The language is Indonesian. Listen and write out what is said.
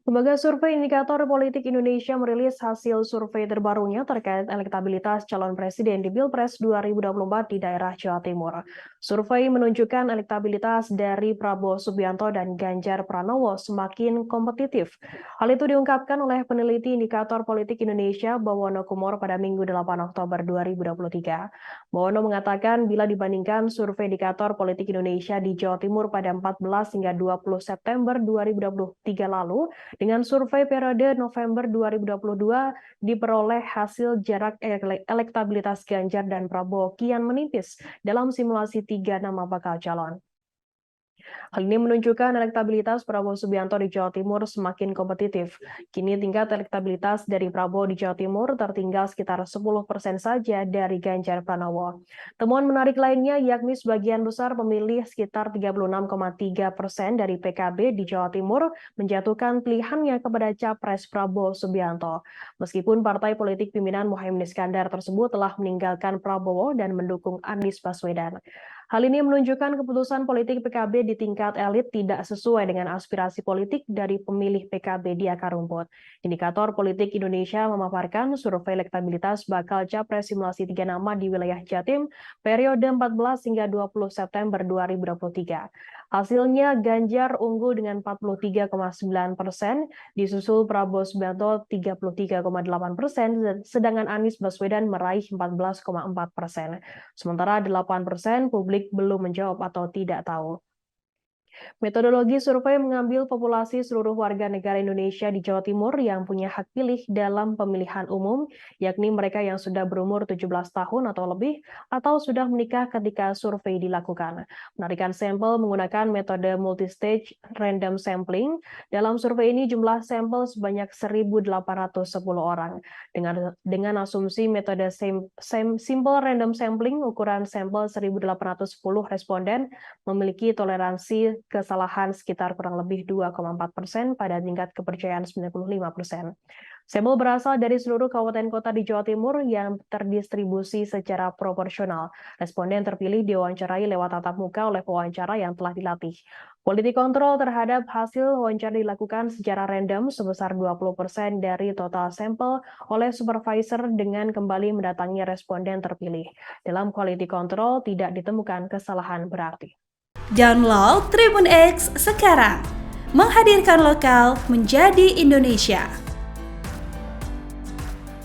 Lembaga Survei Indikator Politik Indonesia merilis hasil survei terbarunya terkait elektabilitas calon presiden di Pilpres 2024 di daerah Jawa Timur. Survei menunjukkan elektabilitas dari Prabowo Subianto dan Ganjar Pranowo semakin kompetitif. Hal itu diungkapkan oleh peneliti Indikator Politik Indonesia Bawono Kumor pada Minggu 8 Oktober 2023. Bawono mengatakan bila dibandingkan survei Indikator Politik Indonesia di Jawa Timur pada 14 hingga 20 September 2023 lalu, dengan survei periode November 2022, diperoleh hasil jarak elektabilitas Ganjar dan Prabowo kian menipis dalam simulasi 3 nama bakal calon. Hal ini menunjukkan elektabilitas Prabowo Subianto di Jawa Timur semakin kompetitif. Kini tingkat elektabilitas dari Prabowo di Jawa Timur tertinggal sekitar 10% saja dari Ganjar Pranowo. Temuan menarik lainnya yakni sebagian besar pemilih sekitar 36,3% dari PKB di Jawa Timur menjatuhkan pilihannya kepada Capres Prabowo Subianto. Meskipun partai politik pimpinan Muhaimin Iskandar tersebut telah meninggalkan Prabowo dan mendukung Anies Baswedan. Hal ini menunjukkan keputusan politik PKB di tingkat elit tidak sesuai dengan aspirasi politik dari pemilih PKB di akar rumput. Indikator Politik Indonesia memaparkan survei elektabilitas bakal capres simulasi 3 nama di wilayah Jatim periode 14 hingga 20 September 2023. Hasilnya Ganjar unggul dengan 43,9%, disusul Prabowo Subianto 33,8%, sedangkan Anies Baswedan meraih 14,4%. Sementara 8% publik belum menjawab atau tidak tahu. Metodologi survei mengambil populasi seluruh warga negara Indonesia di Jawa Timur yang punya hak pilih dalam pemilihan umum, yakni mereka yang sudah berumur 17 tahun atau lebih, atau sudah menikah ketika survei dilakukan. Penarikan sampel menggunakan metode multistage random sampling. Dalam survei ini jumlah sampel sebanyak 1.810 orang. Dengan asumsi metode simple random sampling, ukuran sampel 1.810 responden memiliki toleransi kesalahan sekitar kurang lebih 2,4% pada tingkat kepercayaan 95%. Sampel berasal dari seluruh kabupaten kota di Jawa Timur yang terdistribusi secara proporsional. Responden terpilih diwawancarai lewat tatap muka oleh pewawancara yang telah dilatih. Quality control terhadap hasil wawancara dilakukan secara random sebesar 20% dari total sampel oleh supervisor dengan kembali mendatangi responden terpilih. Dalam quality control tidak ditemukan kesalahan berarti. Download Tribun X sekarang, menghadirkan lokal menjadi Indonesia.